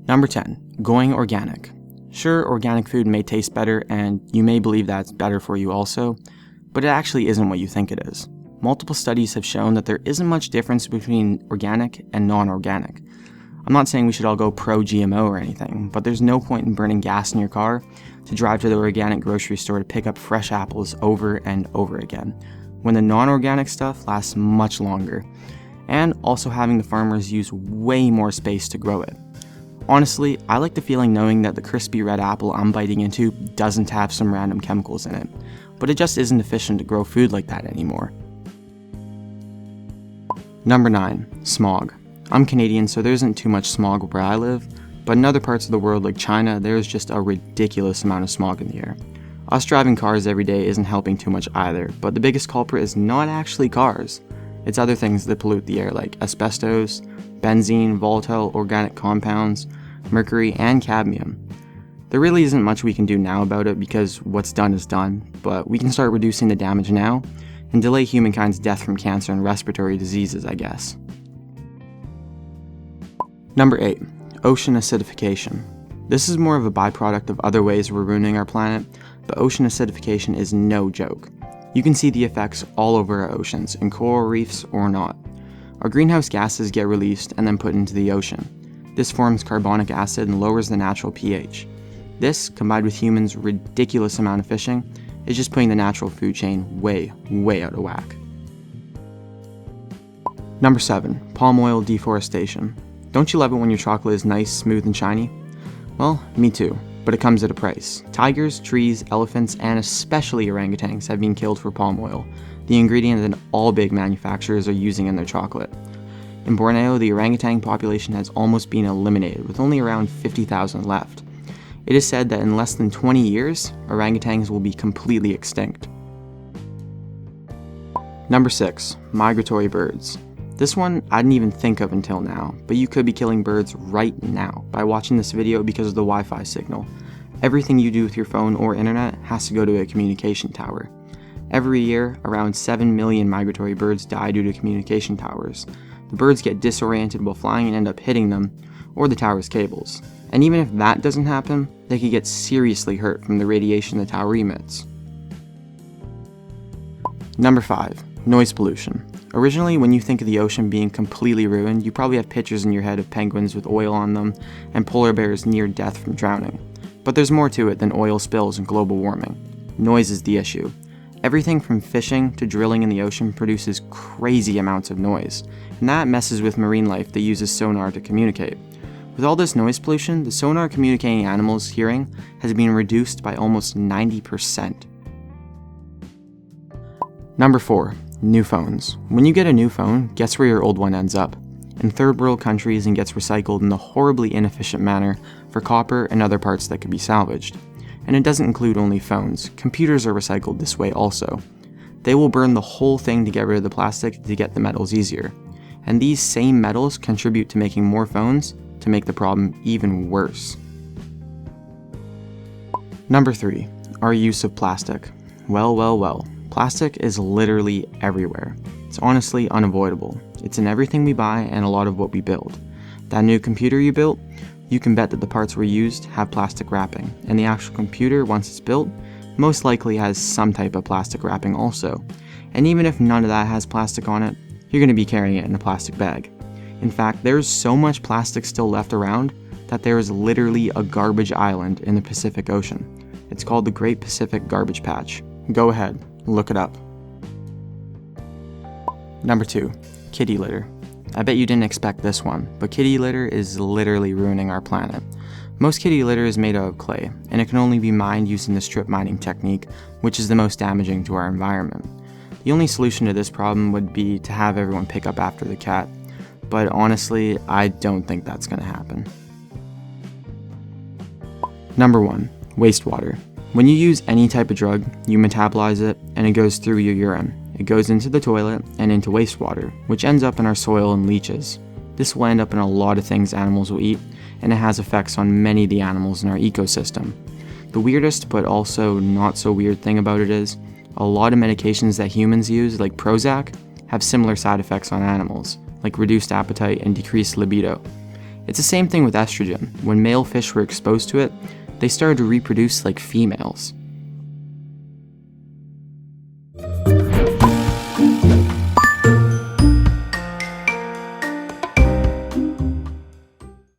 Number 10, going organic. Sure, organic food may taste better, and you may believe that's better for you also, but it actually isn't what you think it is. Multiple studies have shown that there isn't much difference between organic and non-organic. I'm not saying we should all go pro-GMO or anything, but there's no point in burning gas in your car to drive to the organic grocery store to pick up fresh apples over and over again, when the non-organic stuff lasts much longer, and also having the farmers use way more space to grow it. Honestly, I like the feeling knowing that the crispy red apple I'm biting into doesn't have some random chemicals in it, but it just isn't efficient to grow food like that anymore. Number 9, smog. I'm Canadian, so there isn't too much smog where I live, but in other parts of the world like China, there's just a ridiculous amount of smog in the air. Us driving cars every day isn't helping too much either, but the biggest culprit is not actually cars. It's other things that pollute the air like asbestos, benzene, volatile organic compounds, mercury, and cadmium. There really isn't much we can do now about it because what's done is done, but we can start reducing the damage now and delay humankind's death from cancer and respiratory diseases, I guess. Number 8, ocean acidification. This is more of a byproduct of other ways we're ruining our planet, but ocean acidification is no joke. You can see the effects all over our oceans, in coral reefs or not. Our greenhouse gases get released and then put into the ocean. This forms carbonic acid and lowers the natural pH. This, combined with humans' ridiculous amount of fishing, is just putting the natural food chain way out of whack. Number 7, palm oil deforestation. Don't you love it when your chocolate is nice, smooth, and shiny? Well, me too, but it comes at a price. Tigers, trees, elephants, and especially orangutans have been killed for palm oil, the ingredient that all big manufacturers are using in their chocolate. In Borneo, the orangutan population has almost been eliminated, with only around 50,000 left. It is said that in less than 20 years, orangutans will be completely extinct. Number 6, migratory birds. This one I didn't even think of until now, but you could be killing birds right now by watching this video because of the Wi-Fi signal. Everything you do with your phone or internet has to go to a communication tower. Every year, around 7 million migratory birds die due to communication towers. The birds get disoriented while flying and end up hitting them, or the tower's cables. And even if that doesn't happen, they could get seriously hurt from the radiation the tower emits. Number 5, noise pollution. Originally, when you think of the ocean being completely ruined, you probably have pictures in your head of penguins with oil on them and polar bears near death from drowning. But there's more to it than oil spills and global warming. Noise is the issue. Everything from fishing to drilling in the ocean produces crazy amounts of noise, and that messes with marine life that uses sonar to communicate. With all this noise pollution, the sonar communicating animals' hearing has been reduced by almost 90%. Number 4, new phones. When you get a new phone, guess where your old one ends up? In third world countries and gets recycled in a horribly inefficient manner for copper and other parts that could be salvaged. And it doesn't include only phones. Computers are recycled this way also. They will burn the whole thing to get rid of the plastic to get the metals easier. And these same metals contribute to making more phones to make the problem even worse. Number 3, our use of plastic. Well. Plastic is literally everywhere. It's honestly unavoidable. It's in everything we buy and a lot of what we build. That new computer you built, you can bet that the parts were used have plastic wrapping, and the actual computer, once it's built, most likely has some type of plastic wrapping also. And even if none of that has plastic on it, you're going to be carrying it in a plastic bag. In fact, there's so much plastic still left around that there is literally a garbage island in the Pacific Ocean. It's called the Great Pacific Garbage Patch. Go ahead, look it up. Number 2, kitty litter. I bet you didn't expect this one, but kitty litter is literally ruining our planet. Most kitty litter is made out of clay, and it can only be mined using the strip mining technique, which is the most damaging to our environment. The only solution to this problem would be to have everyone pick up after the cat, but honestly, I don't think that's going to happen. Number 1, wastewater. When you use any type of drug, you metabolize it, and it goes through your urine. It goes into the toilet and into wastewater, which ends up in our soil and leaches. This will end up in a lot of things animals will eat, and it has effects on many of the animals in our ecosystem. The weirdest, but also not so weird thing about it is, a lot of medications that humans use, like Prozac, have similar side effects on animals, like reduced appetite and decreased libido. It's the same thing with estrogen. When male fish were exposed to it, they started to reproduce like females.